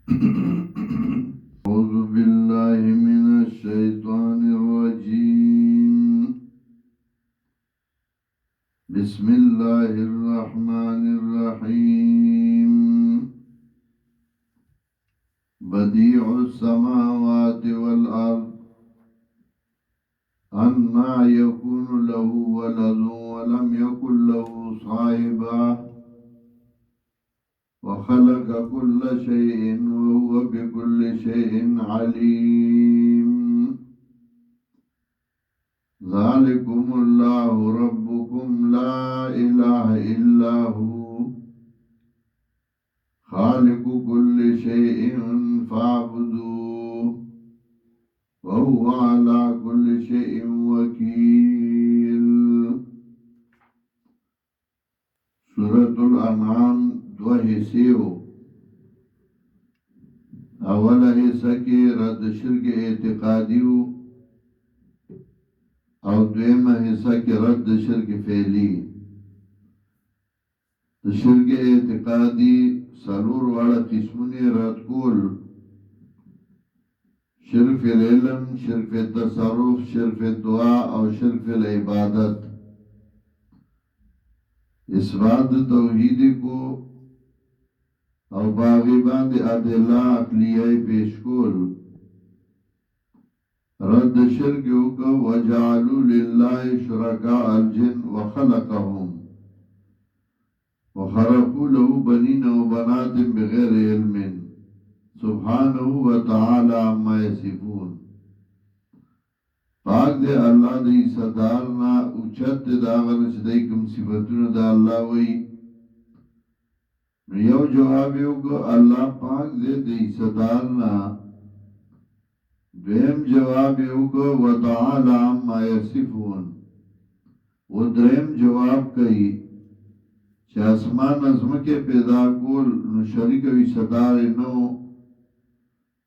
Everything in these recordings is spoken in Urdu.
أعوذ بالله من الشيطان الرجيم. بسم الله الرحمن الرحيم. بديع السماوات والأرض أنى يكون له ولد ولم يكن له صاحبة وخلق كل شيء وهو بكل شيء عليم. ذلكم الله ربكم لا إله إلا هو خالق كل شيء فاعبدوه وهو على كل شيء وكيل. سورة الأنعام دو حصے اوله حصہ کې رد شرک اعتقادي او دویمه حصہ کې رد شرک فعلی. شرک اعتقادي سلور واړه قسمونه رد کول: شرک العلم، شرک التصرف، شرک الدعاء او شرک العبادت. اثبات توحید کو او باغی باندې ادله عقلیه پیش کول. رد شرک کو وجعلوا لله شرکاء الجن وخلقهم وخرقوا له بنين وبنات بغير علم سبحانه وتعالى عما يصفون. پاک دے اللہ دی صدارنا اوچت دا غنچ دی کم صفتون دا اللہ وی. یو جواب یو کو اللہ پاک دے دی صدارنا. دویم جواب یو کو وتعالی عما یصفون. و دریم جواب کئی چه اسمان ازمکے پیدا کول نو شریک وی صدار نو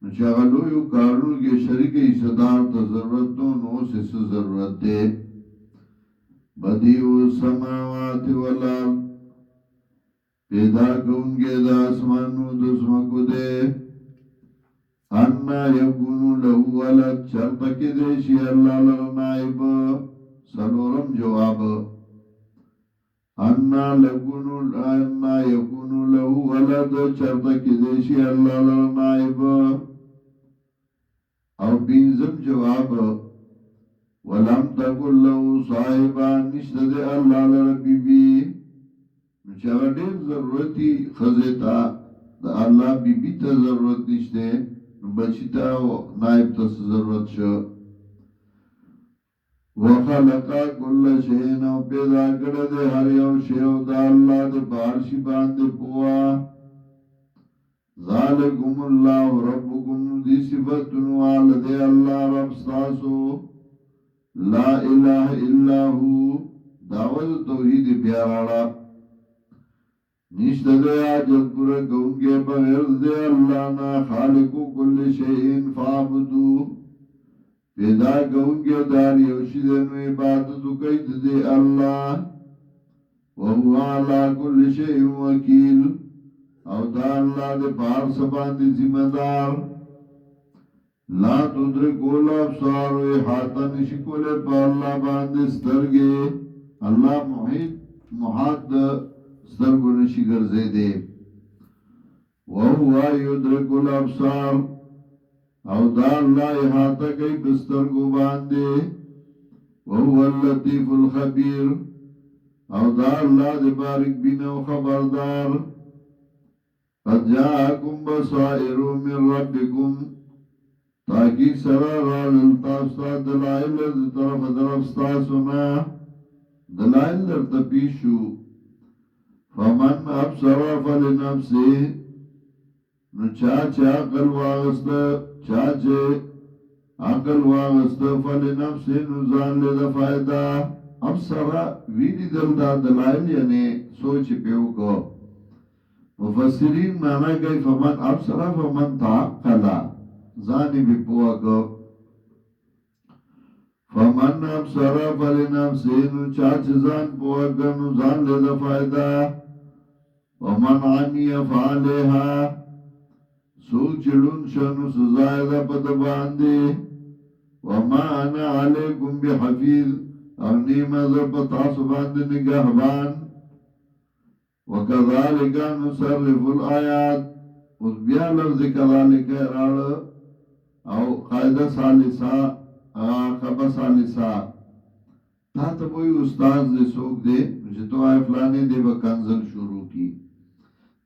نو چه غلویو کارون کے شریک وی صدار تا ضرورت نو سے ضرورت دے. بدیع السماوات والارض پیدا کونگے دا اسمانو دسمکو دے. انا یکونو لہو ولد چرتکی دیشی اللہ لغنائب. سلورم جواب انا یکونو لہو ولد چرتکی دیشی اللہ لغنائب. او بینزم جواب ولم تکن لہو صاحبان نشتد اللہ لربی بی. چاہا دیر ضرورتی خزیتا دا اللہ بی بی تا ضرورت نشتے بچیتا نائب تا ضرورت شو. وخلقا کل شئین او پیدا کردے ہر یو شیو دا اللہ دے بارشی باندے پوا. ذالکم اللہ ربکم دی صفتن والدے اللہ رب ستاسو لا الہ الا ہو. دعوت توحید پیارا نشتہ دے آجت پورا کونگے بغیر دے اللہ نا. خالقو کل شئین فعبدو پیدا کونگے داری اوشی دینو عبادتو قید دے اللہ. وہو علا کل شئین وکیل او دا اللہ دے پار سبان دے ذمہ دار. لا تدرکو الابصار احاطہ نشکولے پا اللہ باندے سترگے. اللہ محاط سترگو نشی گرزے دے. وَهُوَ يُدْرِكُ الْأَبْصَارَ او دا اللہ احاطہ کئی بسترگو باندے. وَهُوَ اللَّطِيفُ الْخَبِيرُ او دا اللہ دے بارک بینو خبردار. قَدْ جَاءَكُمْ بَصَائِرُ مِنْ رَبِّكُمْ تاکی سرا رالتاستا دلائل طرف درفستا سنا. دلائل در تپیشو. فمن ابصر فلنفسه نو چاچه عقل واغست فلنفسه نو زان لیده فائدہ. ابصر ویدی دلدا دلائل یعنی سوچ پیو کو. مفسرین مانا گئی فمن ابصر فمن تعقلا زانی بھی پوا کو. فمن ابصر فلنفسه نو چاچه زان پوا کو نو زان لیده فائدہ. ومن عمی فعلیها سوک چلون شنو سزای دا پد باندے وما انا علیکم بحفیظ او نیمز پتاسو باندے نگہبان وکذالک نصرف الآیات اس بیا لفظ کذالک راڑ او قاعدہ ثالثہ خبر ثالثہ تا تا کوئی استاز دے سوک دے جتو آئے فلانے دے با کنزل شروع کی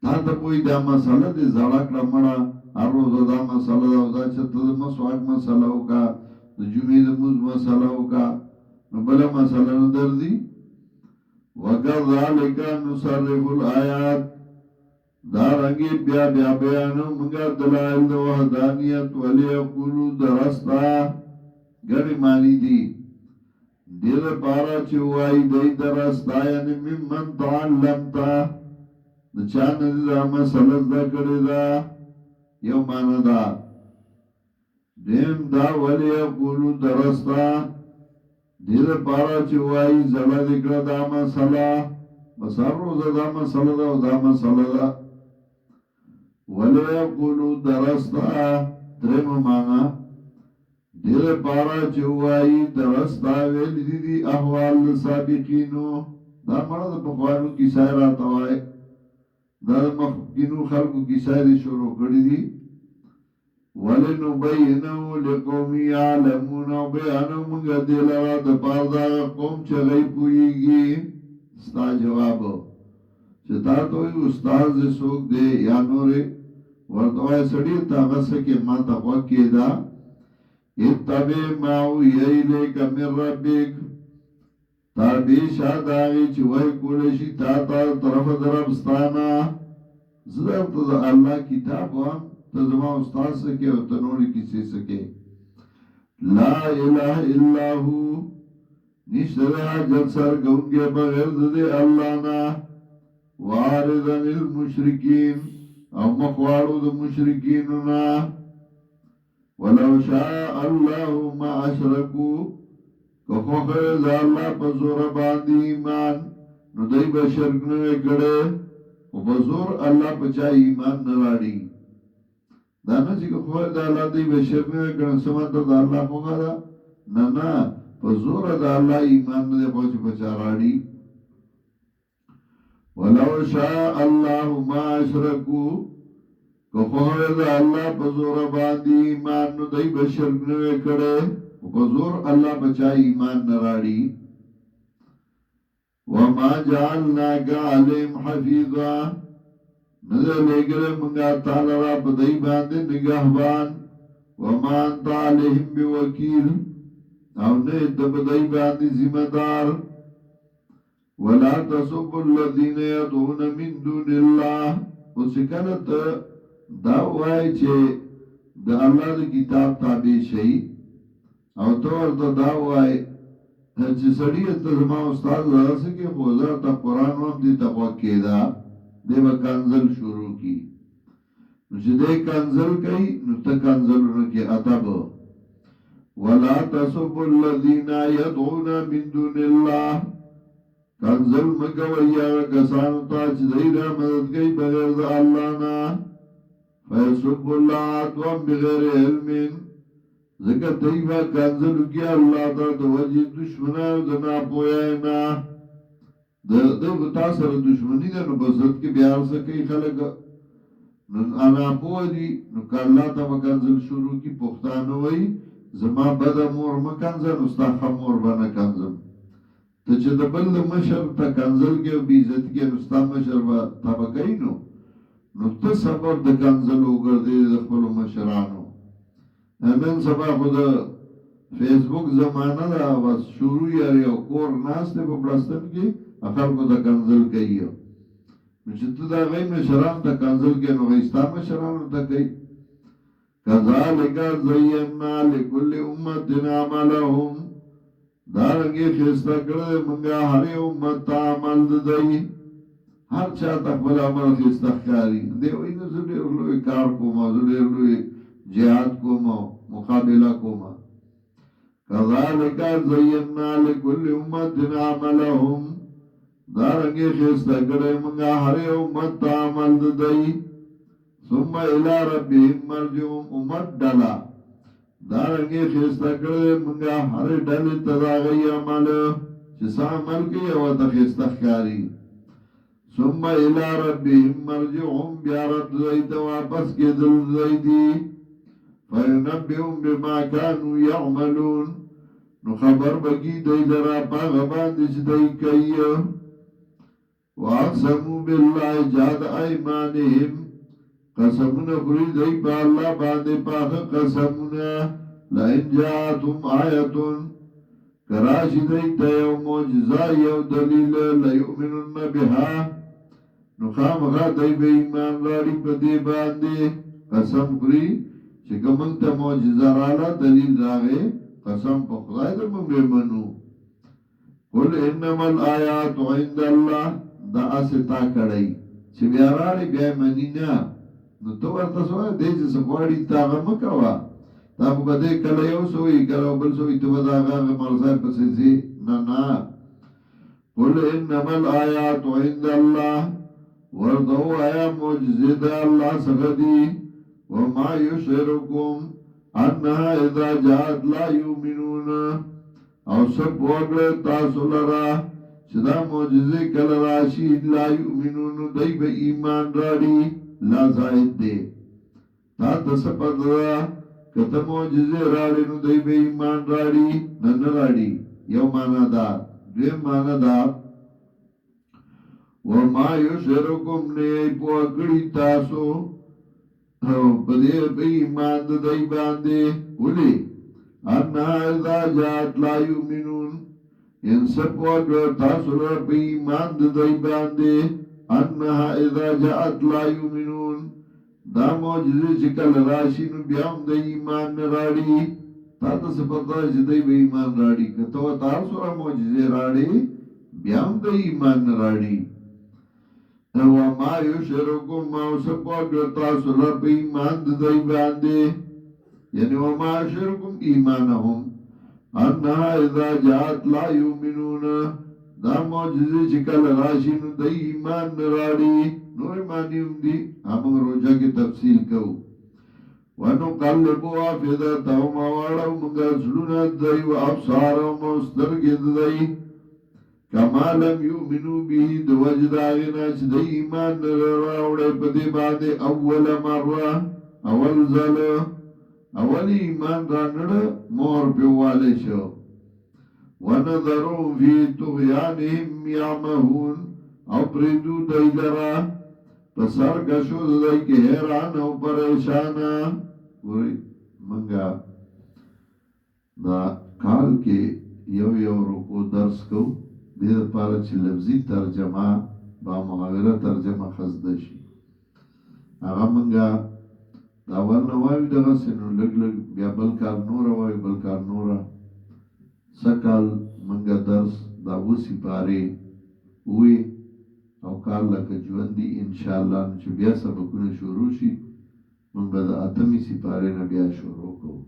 تا تا کوئی دا مسئلہ دے زڑک رمڑا ہر روز دا مسئلہ دا چتا دا مسواک مسئلہ ہوکا دا جمعی دا موز مسئلہ ہوکا نبلا مسئلہ ندر دی وَكَذَلِكَ نُصَرِّفُ الْآيَاتِ دارنگی بیا بیا بیانو منگا دلائل دا وحدانیت وَلِيَقُولُوا دَرَسْتَا گری معنی دی دیر پارا چوائی دی درستا یعنی ممن تعلمتا دا چان دی دا مسلط دا کری دا یو مانا دا دیم دا وَلِيَقُولُوا درستا دیر پارا چوائی زڑا دکڑا دا مسلا بس ہر روز دا مسلا دا و دا مسلا دا وَلِيَقُولُوا درستا درم مانا دیر پارا چوائی درستا ویلی دی احوال سابقینو دا مرا دا پخوانو کی سائرہ توائی دا مخبینو خلقو کی سائری شروع کردی دی وَلِنُبَيِّنَهُ لِقَوْمِ يَعْلَمُونَ وَبِيَانُ مُنگا دیلارا دپار دا قوم چغی پوئیگی ستا جواب چتا توی استاز دے سوک دے یا نورے ورطوائے سڑی تاغسکے ما تقوکی دا اتبع ما اوحی الیک من ربک تابیش آداغی چوئی کولشی تا طرف دربستانا زدر تو دا اللہ کتاب وان تزما استاد سکے اور تنوری کسی سکے لا الہ الا ہو نشترہ جل سر گونگے بغیر دے اللہ نا واردن المشرکین او مخوارو دا مشرکیننا ولو شاء اللہ ما اشرکو کخوخر دا اللہ پزور باندی ایمان نو دی بشرک نوے کڑے و بزور اللہ پچا ایمان نراڑی دانا چی که خواه دا اللہ دی بشر نوے کرن سمت دا اللہ خواه دا نا پزور دا اللہ ایمان دے خوچ پچاراڑی ولو شاء اللہ ما اشرکو که خواه دا اللہ پزور باندی ایمان نو دی بشر نوے کرے پزور اللہ پچا ایمان نراڑی وما جعلناک علیم حفیظا نظر لے گرے منگا تعالی را بدائی باندے نگہبان وما انتا علیہم بوکیل او نیت بدائی باندے ذمہ دار ولا تصب الذین یدعون من دون اللہ اس کنت دعوائی چھے دا اللہ دا کتاب تابع شئی او طور دا دعوائی چھے سڑیت زما استاد لگا سکے خوزر تا قرآن وام دی تقوی دا دے با کنزل شروع کی نو چه دے کنزل کئی نو تا کنزل رکی ادب ولا تصب الذین یدعون من دون اللہ کنزل مکویا کسانو تا چه دی را مدد کئی بغیر دا اللہ نا فیسب اللہ عدوان بغیر علمین ذکر دیبا کنزل کیا اللہ تا دوجی دشمنہ دنا پویائنا دو بتا سر دشمنی دا نو بزرد کے بیار سکے خلق نو انا پوہ دی نو که اللہ تا مکنزل شروع کی پختانو وی زما بدا مور مکنزل استا خمور بنا کنزل تا چه دا بل مشر تا کنزل کے بیزت کے نستا مشر با تابقی نو تا سبب دا کنزل ہوگر دے دا خلو مشرانو همین سبا خود فیس بک زمانہ دا بس شروع یاری او کور ناس تے پا پرستن کی اخر کو دا کنزل کئی ہو نچتو دا غی مشران تا کنزل کے نو غیستا مشران تا کئی کذالکا زینا لکل امتن عملهم دارنگی خیستا کردے منگا ہری امت تا عمل دائی ہر چاہ تقبل عمل خیستا خیاری دیوئی نزو دیر لوی کار کوما زو دیر لوی جہاد کوما مقابلہ کوما کذالکا زینا لکل امتن عملهم دارنگی خیستا کرے منگا ہر امت تا عمل دائی ثم ثم الى ربهم مرجعهم امت ډلا دارنګه خسته کړې منګه هر ډلې تداغي عمل چې عمل کوي او د خسته ښکاری ثم الى ربهم مرجعهم بیا رب زید واپس کېدل زیدي فینبئهم بما كانوا يعملون نو خبر بگی دی لرا پاغ باندې چې دی کوي واقسموا بالله جهاد ايمانهم قسمونه خوري دی په الله باندې پاغ قسمونه لئن جاءتهم آیة کراشی دی ته یو معجزه یو دلیل لیؤمنن بها نو خامخا دی به ایمان راړي په دې باندې قسم خوري چې کوم ته معجزه رااله دلیل راغی قسم په خدای دې موږ منو قل انما الآیات عند الله دا استا کړی چې بیا راړي بیا منی نه نو تو ورته سوال دې چې سپوړی تاغه مکوا تا په بده کله یو سوې کله بل سوې ته دا هغه مرزا پسې سي نه نه قل انما الآیات عند الله ورته آیا معجزه ده الله څخه دي وما يشعركم انها اذا جاءت لا يؤمنون او سب وګړه تاسو لرا چې دا معجزه کله راشي لا يؤمنون دای به ایمان راړي لا زائد دي تا تاسو پدرا کته معجزه راړي نو دای به ایمان راړي نن راړي یو معنا دا دې معنا دا وما يشعركم نه پوکړی تاسو او پدې به ایمان د دای باندې ولي ان اذا جاءت لا يؤمنون ان سپوږ تاسو له به ایمان د دای باندې انها اذا جاءت لا يؤمنون دا معجزه چې کله راشي نو بیا هم د ایمان نه راړي تاسو په پدای چې دای به ایمان راړي کته تاسو را معجزه راړي بیا هم د ایمان نه راړي وما يشركم ما سپوږ تاسو له په ایمان د دای باندې یعنی وما يشركم ایمانهم انها اذا جاءت لا يؤمنون دا معجزه چې کله راشي نو د ایمان نه راړي نور معنی هم دي موږ روزه کې تفصیل کوو ونقلبوا افئدتهم واړو موږ زړونه دوی او ابصارهم او سترګې دوی کما لم یؤمنو به د وجداغنا چې د ایمان راوړې په دې باندې اول مره اول ځل اول ایمان رانړ مور په والے شو ونذروا فی طغیانهم یعمهون او پریدو دایلرا پسر گشو دای کې حیران او پریشان وری منګه دا کال کې یو رکو درس کو دې لپاره چې لفظي ترجمه با محاوره ترجمه خزده شي هغه منګه دا ورنه وایو دغه سينو لګ بیا بل کار نور وایو بل کار نور سکال منګه درس دا وسی پاره وی او کال لکه ژوندۍ ان شاء الله چې بیا سبقونه شروع شي موږ به د اتمی سپاره نه بیا شروع کوو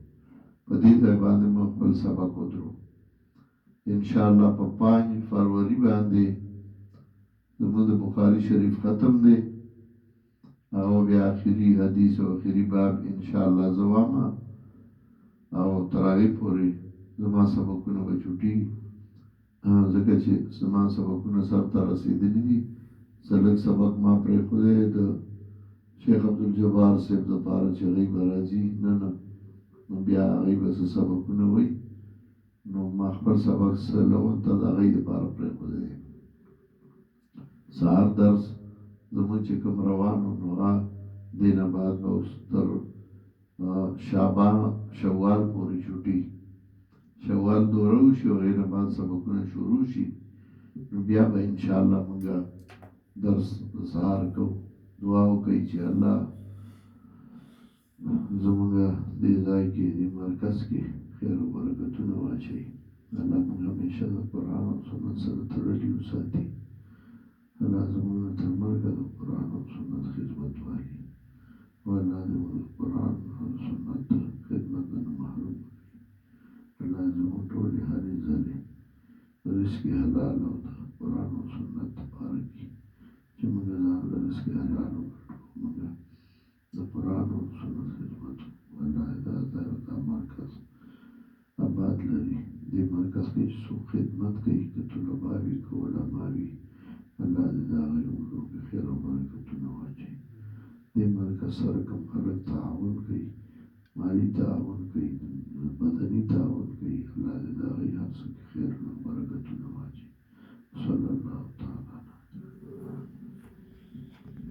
په دې ځای باندې موږ خپل سبق ودرو ان شاء الله په 5 فروری باندې زموږ د بخاری شریف ختم دی او بیا اخیری حدیث او اخیری باب ان شاء الله زوامه او تراوی پوری زما سبقونه به چوټي ځکه چې زما سبقونه سر ته رسیدلي دي سلک سبق ما پرې خو د شیخ عبدالجبار صاحب د پاره چې غیب راځي نه نو بیا غیب څه سبقونه وای نو ما خپل سبق سره ته د غیب لپاره پرې خو دي سهار درس زموږ چې کوم روانو نو دینه بعد به تر شعبان شوال پورې چوټي شوال دورو شو غیر بعد سبقونه شروع شي بیا به ان شاء الله موږ درس سهار کو دعا وکړي چې الله زموږ دې ځای کې دې مرکز کې خیر او برکتونه واچي الله موږ همیشه د قرآن او سنت سره تړلي وساتي الله زموږ تر مرګه د قرآن او سنت خدمت والي والله زموږ قرآن او سنت خدمت نه محروم الله زموږ ټولې هرې ځلې رزق حلال او د قرآن او سنت لپاره کې چې موږ ځان له رزق حلال وکړو موږ د سو خدمت کوي که طلبا وي که علما وي الله دې د هغوی عمرو کې خیر او برکتونه واچوي. دې مرکز سره کوم خلک تعاون کوي، مالي تعاون کوي، بدني تعاون کوي، الله